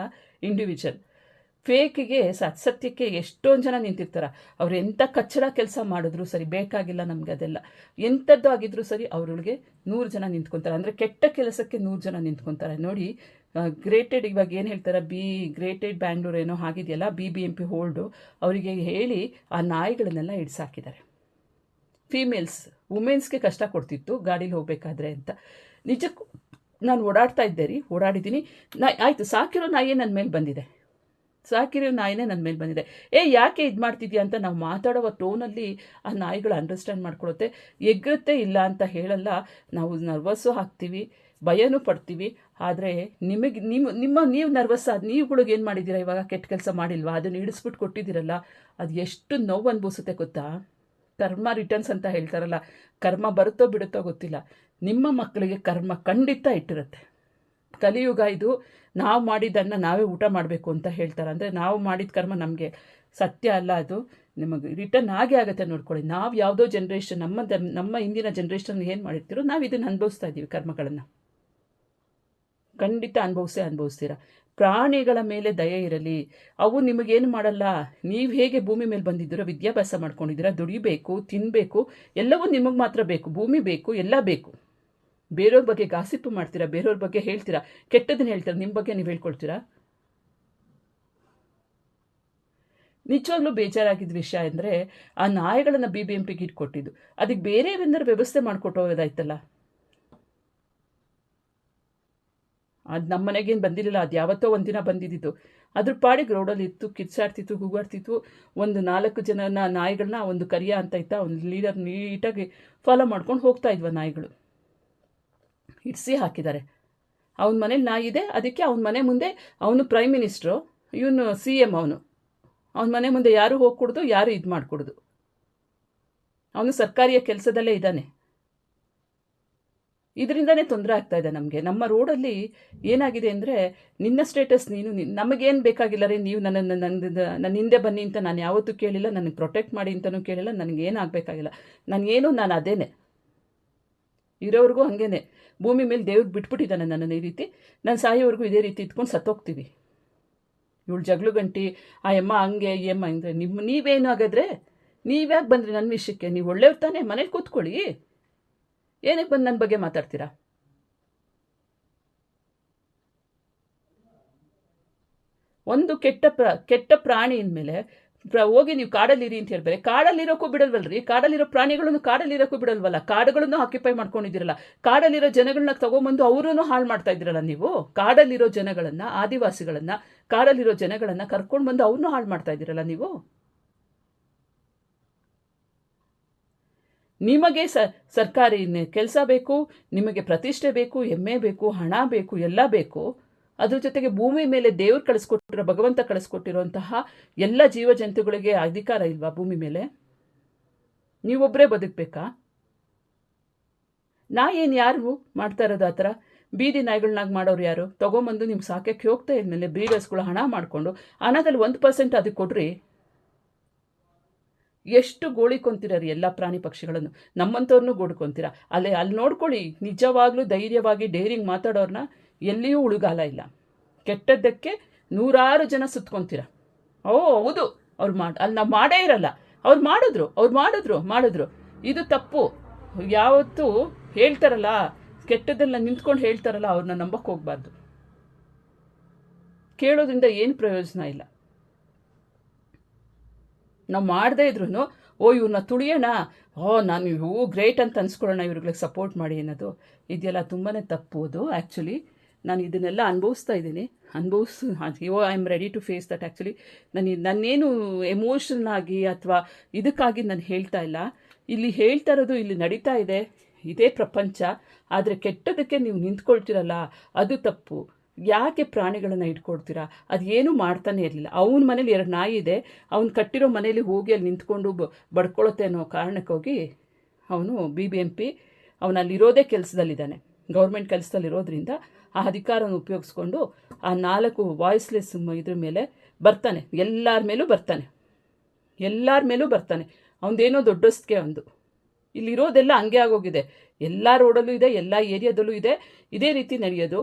ಇಂಡಿವಿಜುವಲ್. ಫೇಕಿಗೆ ಸತ್ಯಕ್ಕೆ ಎಷ್ಟೊಂದು ಜನ ನಿಂತಿರ್ತಾರೆ. ಅವ್ರು ಎಂಥ ಕಚ್ಚಡ ಕೆಲಸ ಮಾಡಿದ್ರು ಸರಿ, ಬೇಕಾಗಿಲ್ಲ ನಮಗೆ ಅದೆಲ್ಲ. ಎಂಥದ್ದು ಆಗಿದ್ರು ಸರಿ, ಅವ್ರಿಗೆ 100 ಜನ ನಿಂತ್ಕೊತಾರೆ. ಅಂದರೆ ಕೆಟ್ಟ ಕೆಲಸಕ್ಕೆ 100 ಜನ ನಿಂತ್ಕೊತಾರೆ. ನೋಡಿ, ಗ್ರೇಟೆಡ್ ಇವಾಗ ಏನು ಹೇಳ್ತಾರೆ, ಗ್ರೇಟೆಡ್ ಬ್ಯಾಂಗ್ಳೂರ್ ಏನೋ ಆಗಿದೆಯಲ್ಲ, BBMP ಹೋಲ್ಡು, ಅವರಿಗೆ ಹೇಳಿ ಆ ನಾಯಿಗಳನ್ನೆಲ್ಲ ಹಿಡ್ಸಾಕಿದ್ದಾರೆ. ವುಮೆನ್ಸ್ಗೆ ಕಷ್ಟ ಕೊಡ್ತಿತ್ತು ಗಾಡೀಲಿ ಹೋಗಬೇಕಾದ್ರೆ ಅಂತ. ನಿಜಕ್ಕೂ ನಾನು ಓಡಾಡ್ತಾ ಇದ್ದೆ ರೀ, ಓಡಾಡಿದ್ದೀನಿ. ಆಯಿತು, ಸಾಕಿರೋ ನಾಯಿಯೇ ನನ್ನ ಮೇಲೆ ಬಂದಿದೆ, ಸಾಕಿರೋ ನಾಯಿನೇ ನನ್ನ ಮೇಲೆ ಬಂದಿದೆ. ಯಾಕೆ ಇದು ಮಾಡ್ತಿದ್ಯಾ ಅಂತ ನಾವು ಮಾತಾಡೋ ಟೋನಲ್ಲಿ ಆ ನಾಯಿಗಳು ಅಂಡರ್ಸ್ಟ್ಯಾಂಡ್ ಮಾಡ್ಕೊಳುತ್ತೆ, ಎಗ್ಗುತ್ತೆ, ಇಲ್ಲ ಅಂತ ಹೇಳಲ್ಲ. ನಾವು ನರ್ವಸ್ಸು ಆಗ್ತೀವಿ, ಭಯನೂ ಪಡ್ತೀವಿ. ಆದರೆ ನೀವು ನರ್ವಸ್ ಆದ ನೀವುಗಳಿಗೆ ಏನು ಮಾಡಿದ್ದೀರಾ, ಇವಾಗ ಕೆಟ್ಟ ಕೆಲಸ ಮಾಡಿಲ್ವಾ, ಅದನ್ನು ಇಡಿಸ್ಬಿಟ್ಟು ಕೊಟ್ಟಿದ್ದೀರಲ್ಲ, ಅದು ಎಷ್ಟು ನೋವು ಅನುಭವಿಸುತ್ತೆ ಗೊತ್ತಾ. ಕರ್ಮ ರಿಟರ್ನ್ಸ್ ಅಂತ ಹೇಳ್ತಾರಲ್ಲ, ಕರ್ಮ ಬರುತ್ತೋ ಬಿಡುತ್ತೋ ಗೊತ್ತಿಲ್ಲ, ನಿಮ್ಮ ಮಕ್ಕಳಿಗೆ ಕರ್ಮ ಖಂಡಿತ ಇಟ್ಟಿರುತ್ತೆ. ಕಲಿಯುಗ ಇದು, ನಾವು ಮಾಡಿದ್ದನ್ನು ನಾವೇ ಊಟ ಮಾಡಬೇಕು ಅಂತ ಹೇಳ್ತಾರೆ. ಅಂದರೆ ನಾವು ಮಾಡಿದ ಕರ್ಮ ನಮಗೆ ಸತ್ಯ ಅಲ್ಲ, ಅದು ನಿಮಗೆ ರಿಟರ್ನ್ ಆಗೇ ಆಗುತ್ತೆ. ನೋಡ್ಕೊಳ್ಳಿ, ನಾವು ಯಾವುದೋ ಜನ್ರೇಷನ್, ನಮ್ಮ ಹಿಂದಿನ ಜನ್ರೇಷನ್ ಏನು ಮಾಡಿರ್ತೀರೋ ನಾವು ಇದನ್ನು ಅನುಭವಿಸ್ತಾ ಇದ್ದೀವಿ. ಕರ್ಮಗಳನ್ನು ಖಂಡಿತ ಅನುಭವಿಸ್ತೀರ. ಪ್ರಾಣಿಗಳ ಮೇಲೆ ದಯೆ ಇರಲಿ, ಅವು ನಿಮಗೇನು ಮಾಡಲ್ಲ. ನೀವು ಹೇಗೆ ಭೂಮಿ ಮೇಲೆ ಬಂದಿದ್ದೀರೋ, ವಿದ್ಯಾಭ್ಯಾಸ ಮಾಡ್ಕೊಂಡಿದ್ದೀರಾ, ದುಡಿಬೇಕು, ತಿನ್ನಬೇಕು, ಎಲ್ಲವೂ ನಿಮಗೆ ಮಾತ್ರ ಬೇಕು, ಭೂಮಿ ಬೇಕು, ಎಲ್ಲ ಬೇಕು. ಬೇರೆಯವ್ರ ಬಗ್ಗೆ ಗಾಸಿಪ್ಪು ಮಾಡ್ತೀರಾ, ಬೇರೆಯವ್ರ ಬಗ್ಗೆ ಹೇಳ್ತೀರಾ, ಕೆಟ್ಟದನ್ನ ಹೇಳ್ತೀರಾ, ನಿಮ್ಮ ಬಗ್ಗೆ ನೀವು ಹೇಳ್ಕೊಳ್ತೀರಾ. ನಿಜವಾಗ್ಲೂ ಬೇಜಾರಾಗಿದ್ದ ವಿಷಯ ಅಂದರೆ, ಆ ನಾಯಿಗಳನ್ನು BBMPಗೆ ಇಟ್ಕೊಟ್ಟಿದ್ದು, ಅದಕ್ಕೆ ಬೇರೆ ಏನಾದ್ರು ವ್ಯವಸ್ಥೆ ಮಾಡಿಕೊಟ್ಟು ಹೋಗೋದಾಯ್ತಲ್ಲ. ಅದು ನಮ್ಮ ಮನೆಗೇನು ಬಂದಿರಲಿಲ್ಲ, ಅದು ಯಾವತ್ತೋ ಒಂದಿನ ಬಂದಿದ್ದು. ಅದ್ರ ಪಾಡಿಗೆ ರೋಡಲ್ಲಿ ಇತ್ತು, ಕಿಚ್ಚಾಡ್ತಿತ್ತು, ಕೂಗಾಡ್ತಿತ್ತು. ಒಂದು 4 ಜನ ನಾಯಿಗಳನ್ನ, ಒಂದು ಕರಿಯ ಅಂತ ಇತ್ತಾ, ಒಂದು ಲೀಡರ್ ನೀಟಾಗಿ ಫಾಲೋ ಮಾಡ್ಕೊಂಡು ಹೋಗ್ತಾ ಇದ್ವ ನಾಯಿಗಳು. ಇಡಿಸಿ ಹಾಕಿದ್ದಾರೆ. ಅವನ ಮನೇಲಿ ನಾಯಿ ಇದೆ, ಅದಕ್ಕೆ ಅವನ ಮನೆ ಮುಂದೆ, ಅವನು ಪ್ರೈಮ್ ಮಿನಿಸ್ಟ್ರು, ಇವನು CM, ಅವನ ಮನೆ ಮುಂದೆ ಯಾರು ಹೋಗ್ಕೊಡ್ದು, ಯಾರು ಇದು ಮಾಡಿಕೊಡ್ದು. ಅವನು ಸರ್ಕಾರಿಯ ಕೆಲಸದಲ್ಲೇ ಇದ್ದಾನೆ. ಇದರಿಂದನೇ ತೊಂದರೆ ಆಗ್ತಾ ಇದೆ ನಮಗೆ. ನಮ್ಮ ರೋಡಲ್ಲಿ ಏನಾಗಿದೆ ಅಂದರೆ, ನಿನ್ನ ಸ್ಟೇಟಸ್ ನೀನು, ನಮಗೇನು ಬೇಕಾಗಿಲ್ಲ ರೀ, ನೀವು ನನ್ನ ಹಿಂದೆ ಬನ್ನಿ ಅಂತ ನಾನು ಯಾವತ್ತೂ ಕೇಳಿಲ್ಲ, ನನಗೆ ಪ್ರೊಟೆಕ್ಟ್ ಮಾಡಿ ಅಂತಲೂ ಕೇಳಿಲ್ಲ, ನನಗೇನು ಆಗಬೇಕಾಗಿಲ್ಲ. ನಾನು ಅದೇನೆ ಇರೋವ್ರಿಗೂ ಹಾಗೇನೆ. ಭೂಮಿ ಮೇಲೆ ದೇವ್ರು ಬಿಟ್ಬಿಟ್ಟಿದ್ದಾನೆ ನನ್ನನ್ನು ಈ ರೀತಿ, ನಾನು ಸಾಯೋವರೆಗೂ ಇದೇ ರೀತಿ ಇದ್ಕೊಂಡು ಸತ್ತೋಗ್ತೀವಿ. ಇವಳು ಜಗಳು ಗಂಟಿ, ಆ ಅಮ್ಮ ಹಂಗೆ ಈ ಅಮ್ಮ ಅಂದರೆ, ನೀವೇನು ಹಾಗಾದರೆ ನೀವ್ಯಾಕೆ ಬಂದ್ರಿ ನನ್ನ ವಿಷಯಕ್ಕೆ? ನೀವು ಒಳ್ಳೆಯವ್ರು ತಾನೇ, ಮನೇಲಿ ಕೂತ್ಕೊಳ್ಳಿ, ಏನಕ್ಕೆ ಬಂದು ನನ್ನ ಬಗ್ಗೆ ಮಾತಾಡ್ತೀರಾ? ಒಂದು ಕೆಟ್ಟ ಪ್ರಾಣಿ ಅಂದಮೇಲೆ ಹೋಗಿ ನೀವು ಕಾಡಲ್ಲಿರಿ ಅಂತ ಹೇಳ್ಬೇರೆ. ಕಾಡಲ್ಲಿರೋಕ್ಕೂ ಬಿಡಲ್ವಲ್ರಿ, ಕಾಡಲ್ಲಿರೋ ಪ್ರಾಣಿಗಳನ್ನು ಕಾಡಲ್ಲಿರೋಕ್ಕೂ ಬಿಡಲ್ವಲ್ಲ, ಕಾಡುಗಳನ್ನು ಆಕ್ಯುಪೈ ಮಾಡ್ಕೊಂಡಿದ್ದೀರಲ್ಲ, ಕಾಡಲ್ಲಿರೋ ಜನಗಳನ್ನ ತಗೊಂಬಂದು ಅವರೂ ಹಾಳು ಮಾಡ್ತಾ ಇದ್ದೀರಲ್ಲ ನೀವು. ಕಾಡಲ್ಲಿರೋ ಜನಗಳನ್ನು, ಆದಿವಾಸಿಗಳನ್ನು, ಕಾಡಲ್ಲಿರೋ ಜನಗಳನ್ನು ಕರ್ಕೊಂಡು ಬಂದು ಅವ್ರನ್ನೂ ಹಾಳು ಮಾಡ್ತಾ ಇದ್ದೀರಲ್ಲ ನೀವು. ನಿಮಗೆ ಸರ್ಕಾರಿ ಕೆಲಸ ಬೇಕು, ನಿಮಗೆ ಪ್ರತಿಷ್ಠೆ ಬೇಕು, ಹೆಮ್ಮೆ ಬೇಕು, ಹಣ ಬೇಕು, ಎಲ್ಲ ಬೇಕು. ಅದ್ರ ಜೊತೆಗೆ ಭೂಮಿ ಮೇಲೆ ದೇವ್ರು ಕಳಿಸ್ಕೊಟ್ಟಿರೋ, ಭಗವಂತ ಕಳಿಸ್ಕೊಟ್ಟಿರೋಂತಹ ಎಲ್ಲ ಜೀವ ಜಂತುಗಳಿಗೆ ಅಧಿಕಾರ ಇಲ್ವಾ ಭೂಮಿ ಮೇಲೆ? ನೀವೊಬ್ಬರೇ ಬದುಕಬೇಕಾ? ಏನು ಯಾರು ಮಾಡ್ತಾ ಇರೋದು ಆ ಥರ? ಬೀದಿ ನಾಯಿಗಳನ್ನಾಗಿ ಮಾಡೋರು ಯಾರು? ತೊಗೊಂಬಂದು ನಿಮ್ಗೆ ಸಾಕಕ್ಕೆ ಹೋಗ್ತಾ ಇದ್ಮೇಲೆ ಬ್ರೀಡರ್ಸ್ಗಳು ಹಣ ಮಾಡಿಕೊಂಡು, ಹಣದಲ್ಲಿ 1% ಅದಕ್ಕೆ ಕೊಡ್ರಿ. ಎಷ್ಟು ಗೋಳಿಕೊಂತೀರಿ ಎಲ್ಲ ಪ್ರಾಣಿ ಪಕ್ಷಿಗಳನ್ನು, ನಮ್ಮಂಥವ್ರನ್ನೂ ಗೋಡ್ಕೊತೀರ. ಅಲ್ಲಿ ನೋಡ್ಕೊಳ್ಳಿ, ನಿಜವಾಗ್ಲೂ ಧೈರ್ಯವಾಗಿ ಡೇರಿಂಗ್ ಮಾತಾಡೋರನ್ನ ಎಲ್ಲಿಯೂ ಉಳುಗಾಲ ಇಲ್ಲ. ಕೆಟ್ಟದ್ದಕ್ಕೆ 100 ಜನ ಸುತ್ಕೊತೀರ. ಹೌದು, ಅವ್ರು ಅಲ್ಲಿ ನಾವು ಮಾಡೇ ಇರಲ್ಲ, ಅವ್ರು ಮಾಡಿದ್ರು. ಇದು ತಪ್ಪು. ಯಾವತ್ತೂ ಹೇಳ್ತಾರಲ್ಲ, ಕೆಟ್ಟದ್ದೆಲ್ಲ ನಿಂತ್ಕೊಂಡು ಹೇಳ್ತಾರಲ್ಲ, ಅವ್ರನ್ನ ನಂಬಕ್ಕೆ ಹೋಗ್ಬಾರ್ದು. ಕೇಳೋದ್ರಿಂದ ಏನು ಪ್ರಯೋಜನ ಇಲ್ಲ. ನಾವು ಮಾಡದೇ ಇದ್ರು ಇವ್ರನ್ನ ತುಳಿಯೋಣ, ನಾನು ಗ್ರೇಟ್ ಅಂತ ಅನ್ಸ್ಕೊಳ್ಳೋಣ, ಇವ್ರಿಗೆ ಸಪೋರ್ಟ್ ಮಾಡಿ ಅನ್ನೋದು ಇದೆಲ್ಲ ತುಂಬಾ ತಪ್ಪು. ಅದು ಆ್ಯಕ್ಚುಲಿ ನಾನು ಇದನ್ನೆಲ್ಲ ಅನುಭವಿಸ್ತಾ ಇದ್ದೀನಿ. I am ready to face that. Actually ನನ್ನೇನು ಎಮೋಷನಲ್ ಆಗಿ ಅಥವಾ ಇದಕ್ಕಾಗಿ ನಾನು ಹೇಳ್ತಾ ಇಲ್ಲ. ಇಲ್ಲಿ ಹೇಳ್ತಾ ಇರೋದು, ಇಲ್ಲಿ ನಡೀತಾ ಇದೆ, ಇದೇ ಪ್ರಪಂಚ. ಆದರೆ ಕೆಟ್ಟದಕ್ಕೆ ನೀವು ನಿಂತ್ಕೊಳ್ತೀರಲ್ಲ, ಅದು ತಪ್ಪು. ಯಾಕೆ ಪ್ರಾಣಿಗಳನ್ನು ಇಟ್ಕೊಡ್ತೀರಾ? ಅದೇನು ಮಾಡ್ತಾನೆ ಇರಲಿಲ್ಲ. ಅವನ ಮನೇಲಿ 2 ನಾಯಿ ಇದೆ, ಅವ್ನು ಕಟ್ಟಿರೋ ಮನೇಲಿ ಹೋಗಿ ಅಲ್ಲಿ ನಿಂತ್ಕೊಂಡು ಬಡ್ಕೊಳತ್ತೆ ಅನ್ನೋ ಕಾರಣಕ್ಕೋಗಿ ಅವನು BBMP ಅವನಲ್ಲಿರೋದೇ ಕೆಲಸದಲ್ಲಿದ್ದಾನೆ, ಗೌರ್ಮೆಂಟ್ ಕೆಲಸದಲ್ಲಿರೋದ್ರಿಂದ ಆ ಅಧಿಕಾರವನ್ನು ಉಪಯೋಗಿಸ್ಕೊಂಡು ಆ 4 ವಾಯ್ಸ್ಲೆಸ್ ಇದ್ರ ಮೇಲೆ ಬರ್ತಾನೆ, ಎಲ್ಲರ ಮೇಲೂ ಬರ್ತಾನೆ. ಅವನದೇನೋ ದೊಡ್ಡಸ್ಗೆ ಒಂದು. ಇಲ್ಲಿರೋದೆಲ್ಲ ಹಂಗೆ ಆಗೋಗಿದೆ. ಎಲ್ಲ ರೋಡಲ್ಲೂ ಇದೆ, ಎಲ್ಲ ಏರಿಯಾದಲ್ಲೂ ಇದೆ, ಇದೇ ರೀತಿ ನಡೆಯೋದು.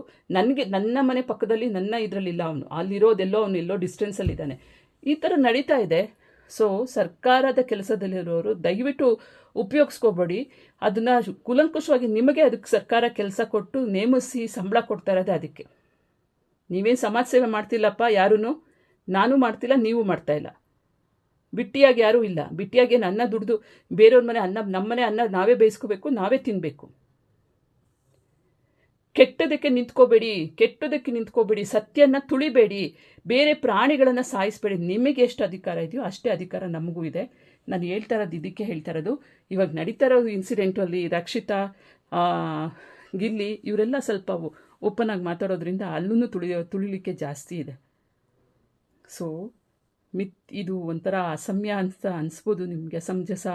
ನನ್ನ ಮನೆ ಪಕ್ಕದಲ್ಲಿ ನನ್ನ ಇದರಲ್ಲಿಲ್ಲ ಅವನು, ಅಲ್ಲಿರೋದೆಲ್ಲೋ ಅವನು ಎಲ್ಲೋ ಡಿಸ್ಟೆನ್ಸಲ್ಲಿದ್ದಾನೆ. ಈ ಥರ ನಡೀತಾ ಇದೆ. ಸೊ ಸರ್ಕಾರದ ಕೆಲಸದಲ್ಲಿರೋರು ದಯವಿಟ್ಟು ಉಪಯೋಗಿಸ್ಕೋಬೇಡಿ ಅದನ್ನು ಕೂಲಂಕುಷವಾಗಿ. ನಿಮಗೆ ಅದಕ್ಕೆ ಸರ್ಕಾರ ಕೆಲಸ ಕೊಟ್ಟು ನೇಮಿಸಿ ಸಂಬಳ ಕೊಡ್ತಾ ಇರೋದೇ ಅದಕ್ಕೆ. ನೀವೇನು ಸಮಾಜ ಸೇವೆ ಮಾಡ್ತಿಲ್ಲಪ್ಪ ಯಾರೂ, ನಾನು ಮಾಡ್ತಿಲ್ಲ, ನೀವು ಮಾಡ್ತಾ ಇಲ್ಲ. ಬಿಟ್ಟಿಯಾಗಿ ಯಾರೂ ಇಲ್ಲ. ಬಿಟ್ಟಿಯಾಗಿ ಅನ್ನ ದುಡ್ದು ಬೇರೆಯವ್ರ ಮನೆ ಅನ್ನ, ನಮ್ಮನೆ ಅನ್ನ ನಾವೇ ಬೇಯಿಸ್ಕೋಬೇಕು, ನಾವೇ ತಿನ್ನಬೇಕು. ಕೆಟ್ಟದಕ್ಕೆ ನಿಂತ್ಕೋಬೇಡಿ, ಸತ್ಯನ ತುಳಿಬೇಡಿ, ಬೇರೆ ಪ್ರಾಣಿಗಳನ್ನು ಸಾಯಿಸಬೇಡಿ. ನಿಮಗೆ ಎಷ್ಟು ಅಧಿಕಾರ ಇದೆಯೋ ಅಷ್ಟೇ ಅಧಿಕಾರ ನಮಗೂ ಇದೆ. ನಾನು ಹೇಳ್ತಾ ಇರೋದು ಇದಕ್ಕೆ ಹೇಳ್ತಾ ಇರೋದು. ಇವಾಗ ನಡೀತಾ ಇರೋ ಇನ್ಸಿಡೆಂಟಲ್ಲಿ ರಕ್ಷಿತಾ, ಗಿಲ್ಲಿ ಇವರೆಲ್ಲ ಸ್ವಲ್ಪ ಓಪನ್ ಆಗಿ ಮಾತಾಡೋದ್ರಿಂದ ಅಲ್ಲೂ ತುಳಿಲಿಕ್ಕೆ ಜಾಸ್ತಿ ಇದೆ. ಸೊ ಇದು ಒಂಥರ ಅಸಮ್ಯ ಅಂತ ಅನಿಸ್ಬೋದು ನಿಮಗೆ, ಅಸಮಂಜಸ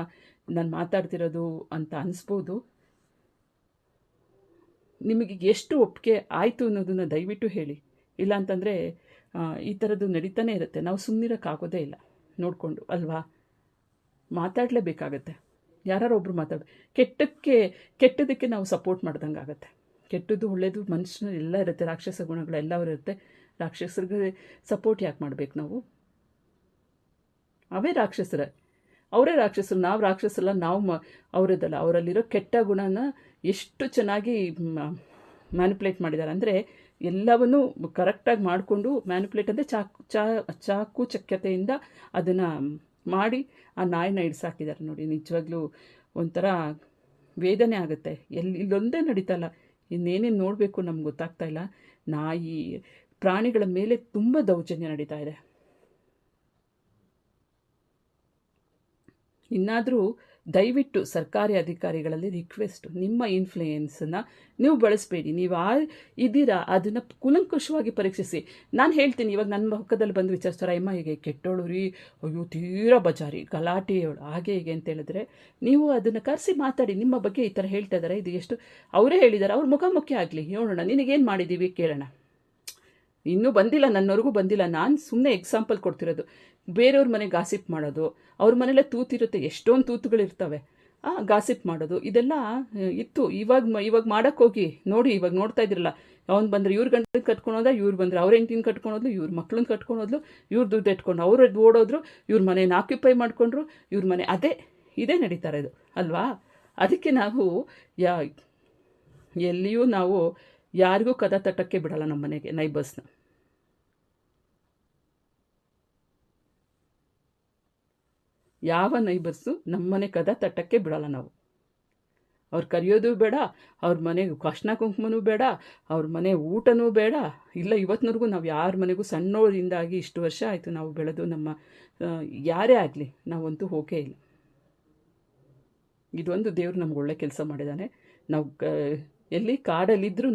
ನಾನು ಮಾತಾಡ್ತಿರೋದು ಅಂತ ಅನಿಸ್ಬೋದು. ನಿಮಗೆ ಎಷ್ಟು ಒಪ್ಪಿಗೆ ಆಯಿತು ಅನ್ನೋದನ್ನು ದಯವಿಟ್ಟು ಹೇಳಿ. ಇಲ್ಲಾಂತಂದರೆ ಈ ಥರದ್ದು ನಡೀತಾನೆ ಇರುತ್ತೆ. ನಾವು ಸುಮ್ಮನಿರೋಕ್ಕಾಗೋದೇ ಇಲ್ಲ ನೋಡಿಕೊಂಡು, ಅಲ್ವಾ? ಮಾತಾಡಲೇಬೇಕಾಗತ್ತೆ. ಯಾರು ಒಬ್ಬರು ಕೆಟ್ಟದಕ್ಕೆ ನಾವು ಸಪೋರ್ಟ್ ಮಾಡ್ದಂಗೆ ಆಗುತ್ತೆ. ಕೆಟ್ಟದ್ದು ಒಳ್ಳೆಯದು ಮನುಷ್ಯನ ಎಲ್ಲ ಇರುತ್ತೆ, ರಾಕ್ಷಸ ಗುಣಗಳೆಲ್ಲವೂ ಇರುತ್ತೆ. ರಾಕ್ಷಸರಿಗೆ ಸಪೋರ್ಟ್ ಯಾಕೆ ಮಾಡಬೇಕು ನಾವು? ಅವರೇ ರಾಕ್ಷಸರು. ನಾವು ರಾಕ್ಷಸಲ್ಲ, ನಾವು ಅವರದ್ದಲ್ಲ. ಅವರಲ್ಲಿರೋ ಕೆಟ್ಟ ಗುಣನ ಎಷ್ಟು ಚೆನ್ನಾಗಿ ಮ್ಯಾನಿಪ್ಯುಲೇಟ್ ಮಾಡಿದ್ದಾರೆ ಅಂದರೆ, ಎಲ್ಲವನ್ನೂ ಕರೆಕ್ಟಾಗಿ ಮಾಡಿಕೊಂಡು ಮ್ಯಾನಿಪ್ಯುಲೇಟ್ ಅಂದರೆ ಚಾಕು ಚಕ್ಯತೆಯಿಂದ ಅದನ್ನು ಮಾಡಿ ಆ ನಾಯಿನ ಹಿಡ್ಸಾಕಿದ್ದಾರೆ ನೋಡಿ. ನಿಜವಾಗ್ಲೂ ಒಂಥರ ವೇದನೆ ಆಗುತ್ತೆ. ಇಲ್ಲೊಂದೇ ನಡೀತಲ್ಲ, ಇನ್ನೇನೇನು ನೋಡಬೇಕು ನಮ್ಗೆ ಗೊತ್ತಾಗ್ತಾ ಇಲ್ಲ. ನಾಯಿ ಪ್ರಾಣಿಗಳ ಮೇಲೆ ತುಂಬ ದೌರ್ಜನ್ಯ ನಡೀತಾ ಇದೆ. ಇನ್ನಾದರೂ ದಯವಿಟ್ಟು ಸರ್ಕಾರಿ ಅಧಿಕಾರಿಗಳಲ್ಲಿ ರಿಕ್ವೆಸ್ಟ್, ನಿಮ್ಮ ಇನ್ಫ್ಲೂಯೆನ್ಸನ್ನು ನೀವು ಬಳಸಬೇಡಿ. ನೀವು ಇದ್ದೀರಾ ಅದನ್ನು ಕೂಲಂಕುಷವಾಗಿ ಪರೀಕ್ಷಿಸಿ. ನಾನು ಹೇಳ್ತೀನಿ, ಇವಾಗ ನನ್ನ ಪಕ್ಕದಲ್ಲಿ ಬಂದು ವಿಚಾರಿಸ್ತಾರೆ, ಅಮ್ಮ ಹೀಗೆ ಕೆಟ್ಟೋಳು ರೀ, ಅಯ್ಯೋ ತೀರಾ ಬಜಾರಿ, ಗಲಾಟೆಯೋಳು, ಹಾಗೆ ಹೀಗೆ ಅಂತ ಹೇಳಿದ್ರೆ ನೀವು ಅದನ್ನು ಕರೆಸಿ ಮಾತಾಡಿ. ನಿಮ್ಮ ಬಗ್ಗೆ ಈ ಥರ ಹೇಳ್ತಾ ಇದ್ದಾರೆ, ಇದು ಎಷ್ಟು ಅವರೇ ಹೇಳಿದ್ದಾರೆ, ಅವ್ರ ಮುಖಾಮುಖಿ ಆಗಲಿ, ನೋಡೋಣ ನಿನಗೇನು ಮಾಡಿದ್ದೀವಿ ಕೇಳೋಣ. ಇನ್ನೂ ಬಂದಿಲ್ಲ, ನನ್ನವರೆಗೂ ಬಂದಿಲ್ಲ. ನಾನು ಸುಮ್ಮನೆ ಎಕ್ಸಾಂಪಲ್ ಕೊಡ್ತಿರೋದು. ಬೇರೆಯವ್ರ ಮನೆ ಗಾಸಿಪ್ ಮಾಡೋದು, ಅವ್ರ ಮನೇಲೆ ತೂತಿರುತ್ತೆ, ಎಷ್ಟೊಂದು ತೂತುಗಳಿರ್ತವೆ, ಗಾಸಿಪ್ ಮಾಡೋದು ಇದೆಲ್ಲ ಇತ್ತು. ಇವಾಗ ಮಾಡೋಕ್ಕೋಗಿ ನೋಡಿ, ಇವಾಗ ನೋಡ್ತಾ ಇದ್ರಲ್ಲ, ಅವ್ನು ಬಂದರೆ ಇವ್ರ ಗಂಟೆ ಕಟ್ಕೊಳೋದ, ಇವ್ರು ಬಂದರೆ ಅವ್ರ ಹೆಂಡತಿನ ಕಟ್ಕೊಳೋದ್ಲು, ಇವ್ರ ಮಕ್ಳನ್ನ ಕಟ್ಕೊಳೋದ್ಲು, ಇವ್ರ ದುಡ್ಡು ಇಟ್ಕೊಂಡು ಅವ್ರು ಓಡೋದ್ರು, ಇವ್ರ ಮನೇನ ಆಕ್ಯುಪೈ ಮಾಡ್ಕೊಂಡ್ರು, ಇವ್ರ ಮನೆ ಇದೇ ನಡೀತಾ ಇರೋದು ಅಲ್ವಾ? ಅದಕ್ಕೆ ನಾವು ಎಲ್ಲಿಯೂ ನಾವು ಯಾರಿಗೂ ಕದ ತಟ್ಟಕ್ಕೆ ಬಿಡಲ್ಲ ನಮ್ಮ ಮನೆಗೆ, ನೈಬರ್ಸ್ನ. ಯಾವ ನೈಬರ್ಸು ನಮ್ಮನೆ ಕದ ತಟ್ಟಕ್ಕೆ ಬಿಡಲ್ಲ ನಾವು. ಅವ್ರು ಕರೆಯೋದು ಬೇಡ, ಅವ್ರ ಮನೆಗೆ ಕಷ್ಣ ಕುಂಕುಮನೂ ಬೇಡ, ಅವ್ರ ಮನೆ ಊಟನೂ ಬೇಡ. ಇಲ್ಲ, ಇವತ್ತಿನವರೆಗೂ ನಾವು ಯಾರ ಮನೆಗೂ ಸಣ್ಣವರಿಂದಾಗಿ ಇಷ್ಟು ವರ್ಷ ಆಯಿತು ನಾವು ಬೆಳೆದು, ನಮ್ಮ ಯಾರೇ ಆಗಲಿ ನಾವಂತೂ ಹೋಗೇ ಇಲ್ಲ. ಇದೊಂದು ದೇವ್ರು ನಮ್ಗೆ ಒಳ್ಳೆ ಕೆಲಸ ಮಾಡಿದ್ದಾನೆ. ನಾವು ಎಲ್ಲಿ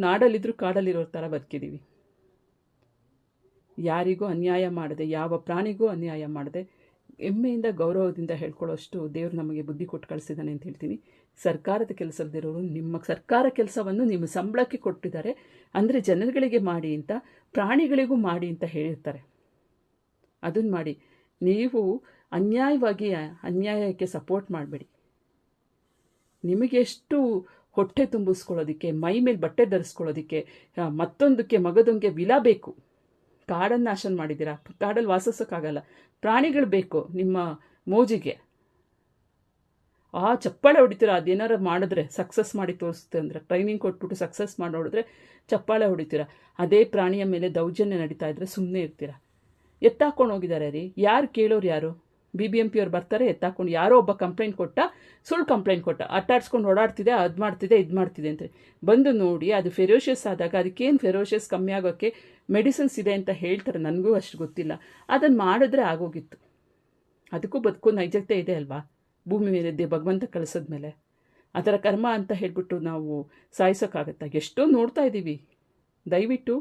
ನಾಡಲ್ಲಿದ್ದರೂ ಕಾಡಲ್ಲಿರೋ ಥರ ಬದುಕಿದ್ದೀವಿ. ಯಾರಿಗೂ ಅನ್ಯಾಯ ಮಾಡದೆ, ಯಾವ ಪ್ರಾಣಿಗೂ ಅನ್ಯಾಯ ಮಾಡದೆ, ಹೆಮ್ಮೆಯಿಂದ ಗೌರವದಿಂದ ಹೇಳ್ಕೊಳ್ಳೋಷ್ಟು ದೇವರು ನಮಗೆ ಬುದ್ಧಿ ಕೊಟ್ಟು ಕಳಿಸಿದ್ದಾನೆ ಅಂತ ಹೇಳ್ತೀನಿ. ಸರ್ಕಾರದ ಕೆಲಸದಿರೋರು ನಿಮ್ಮ ಸರ್ಕಾರ ಕೆಲಸವನ್ನು ನಿಮ್ಮ ಸಂಬಳಕ್ಕೆ ಕೊಟ್ಟಿದ್ದಾರೆ ಅಂದರೆ ಜನರುಗಳಿಗೆ ಮಾಡಿ ಅಂತ, ಪ್ರಾಣಿಗಳಿಗೂ ಮಾಡಿ ಅಂತ ಹೇಳಿರ್ತಾರೆ. ಅದನ್ನು ಮಾಡಿ. ನೀವು ಅನ್ಯಾಯಕ್ಕೆ ಸಪೋರ್ಟ್ ಮಾಡಬೇಡಿ. ನಿಮಗೆಷ್ಟು ಹೊಟ್ಟೆ ತುಂಬಿಸ್ಕೊಳ್ಳೋದಕ್ಕೆ, ಮೈ ಮೇಲೆ ಬಟ್ಟೆ ಧರಿಸ್ಕೊಳ್ಳೋದಕ್ಕೆ, ಮತ್ತೊಂದಕ್ಕೆ ಮಗದೊಂಗೆ ವಿಲ ಬೇಕು. ಕಾಡನ್ನು ನಾಶ ಮಾಡಿದ್ದೀರಾ, ಕಾಡಲ್ಲಿ ವಾಸಿಸೋಕ್ಕಾಗಲ್ಲ. ಪ್ರಾಣಿಗಳು ಬೇಕು ನಿಮ್ಮ ಮೋಜಿಗೆ. ಚಪ್ಪಾಳೆ ಹೊಡಿತೀರಾ, ಅದೇನಾರು ಮಾಡಿದ್ರೆ ಸಕ್ಸಸ್ ಮಾಡಿ ತೋರಿಸುತ್ತೆ ಅಂದರೆ, ಟ್ರೈನಿಂಗ್ ಕೊಟ್ಬಿಟ್ಟು ಸಕ್ಸಸ್ ಮಾಡಿ ನೋಡಿದ್ರೆ ಚಪ್ಪಾಳೆ ಹೊಡಿತೀರಾ. ಅದೇ ಪ್ರಾಣಿಯ ಮೇಲೆ ದೌರ್ಜನ್ಯ ನಡೀತಾ ಇದ್ದರೆ ಸುಮ್ಮನೆ ಇರ್ತೀರಾ. ಎತ್ತಾಕೊಂಡು ಹೋಗಿದ್ದಾರೆ ರೀ, ಯಾರು ಕೇಳೋರು ಯಾರು? BBMP ಅವ್ರು ಬರ್ತಾರೆ, ಎತ್ತಾಕೊಂಡು ಯಾರೋ ಒಬ್ಬ ಸುಳ್ಳು ಕಂಪ್ಲೇಂಟ್ ಕೊಟ್ಟ, ಅಟ್ಟಾಡ್ಸ್ಕೊಂಡು ಓಡಾಡ್ತಿದೆ, ಅದು ಮಾಡ್ತಿದೆ ಇದು ಮಾಡ್ತಿದೆ ಅಂತ ಬಂದು ನೋಡಿ. ಅದು ಫೆರೋಷಿಯಸ್ ಆದಾಗ ಅದಕ್ಕೇನು ಫೆರೋಷಿಯಸ್ ಕಮ್ಮಿ ಆಗೋಕ್ಕೆ ಮೆಡಿಸಿನ್ಸ್ ಇದೆ ಅಂತ ಹೇಳ್ತಾರೆ, ನನಗೂ ಅಷ್ಟು ಗೊತ್ತಿಲ್ಲ. ಅದನ್ನು ಮಾಡಿದ್ರೆ ಆಗೋಗಿತ್ತು. ಅದಕ್ಕೂ ಬದುಕೋ ನೈಜತೆ ಇದೆ ಅಲ್ವಾ ಭೂಮಿ ಮೇಲೆ ಭಗವಂತ ಕಳಿಸೋದ್ಮೇಲೆ. ಅದರ ಕರ್ಮ ಅಂತ ಹೇಳ್ಬಿಟ್ಟು ನಾವು ಸಾಯಿಸೋಕ್ಕಾಗತ್ತಾ? ಎಷ್ಟೋ ನೋಡ್ತಾ ಇದ್ದೀವಿ. ದಯವಿಟ್ಟು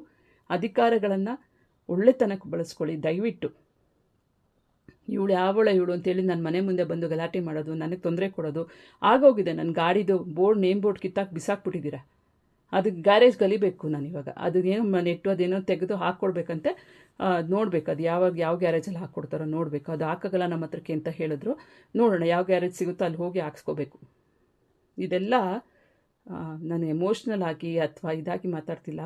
ಅಧಿಕಾರಗಳನ್ನು ಒಳ್ಳೆತನಕ್ಕೆ ಬಳಸ್ಕೊಳ್ಳಿ. ದಯವಿಟ್ಟು ಇವಳು ಅಂತೇಳಿ ನನ್ನ ಮನೆ ಮುಂದೆ ಬಂದು ಗಲಾಟೆ ಮಾಡೋದು, ನನಗೆ ತೊಂದರೆ ಕೊಡೋದು ಆಗೋಗಿದೆ. ನನ್ನ ಗಾಡಿದು ನೇಮ್ ಬೋರ್ಡ್ ಬಿಸಾಕ್ಬಿಟ್ಟಿದ್ದೀರಾ. ಅದಕ್ಕೆ ಗ್ಯಾರೇಜ್ ಗಲಿಬೇಕು ನಾನು ಇವಾಗ. ಅದೇನೋ ನೆಟ್ಟು ಅದೇನೋ ತೆಗೆದು ಹಾಕ್ಕೊಡ್ಬೇಕಂತೆ, ನೋಡ್ಬೇಕು ಅದು ಯಾವ ಗ್ಯಾರೇಜಲ್ಲಿ ಹಾಕ್ಕೊಡ್ತಾರೋ ನೋಡಬೇಕು. ಅದು ಹಾಕೋಗಲ್ಲ ನಮ್ಮ ಹತ್ರಕ್ಕೆ ಅಂತ ಹೇಳಿದ್ರು. ನೋಡೋಣ ಯಾವ ಗ್ಯಾರೇಜ್ ಸಿಗುತ್ತೋ ಅಲ್ಲಿ ಹೋಗಿ ಹಾಕ್ಸ್ಕೋಬೇಕು. ಇದೆಲ್ಲ ನಾನು ಎಮೋಷ್ನಲ್ ಆಗಿ ಅಥವಾ ಇದಾಗಿ ಮಾತಾಡ್ತಿಲ್ಲ.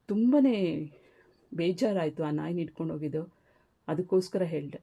ತುಂಬಾ ಬೇಜಾರಾಯಿತು ಆ ನಾಯಿನ ಇಟ್ಕೊಂಡು ಹೋಗಿದ್ದು, ಅದಕ್ಕೋಸ್ಕರ ಹೇಳಿದೆ.